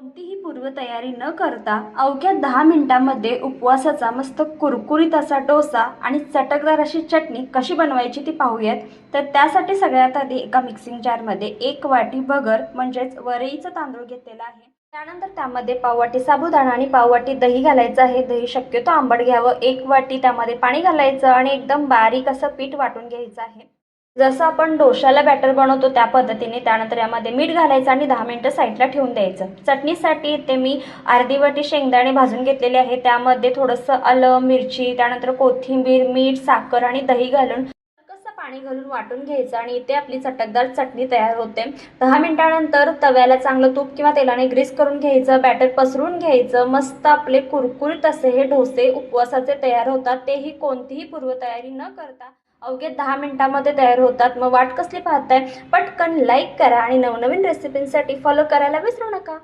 कोणतीही पूर्वतयारी न करता अवघ्या 10 मिनिटांमध्ये उपवासाचा मस्त कुरकुरीत असा डोसा आणि चटकदार अशी चटणी कशी बनवायची ती पाहूयात. तर त्यासाठी सगळ्यात आधी एका मिक्सिंग जारमध्ये 1 वाटी भगर म्हणजेच वरईचं तांदूळ घेतलेला आहे. त्यानंतर त्यामध्ये पाववाटी साबुदाणा आणि पाववाटी दही घालायचं आहे. दही शक्यतो आंबट घ्यावं. 1 वाटी त्यामध्ये पाणी घालायचं आणि एकदम बारीक असं पीठ वाटून घ्यायचं आहे. जसं आपण डोशाला बॅटर बनवतो त्या पद्धतीने. त्यानंतर यामध्ये मीठ घालायचं आणि 10 मिनिटं साईडला ठेवून द्यायचं. चटणीसाठी इथे मी अर्धी वाटी शेंगदाणे भाजून घेतलेले आहे. त्यामध्ये थोडंसं आलं, मिरची, त्यानंतर कोथिंबीर, मीठ, साखर आणि दही घालून कसं पाणी घालून वाटून घ्यायचं आणि इथे आपली चटकदार चटणी तयार होते. 10 मिनिटानंतर तव्याला चांगलं तूप किंवा तेलाने ग्रीस करून घ्यायचं. बॅटर पसरून घ्यायचं. मस्त आपले कुरकुरीत असे हे डोसे उपवासाचे तयार होतात. तेही कोणतीही पूर्वतयारी न करता अवघे 10 मिनिटांमध्ये तयार होतात. मग वाट कसली पाहताय? पटकन लाईक करा आणि नवनवीन रेसिपींसाठी फॉलो करायला विसरू नका.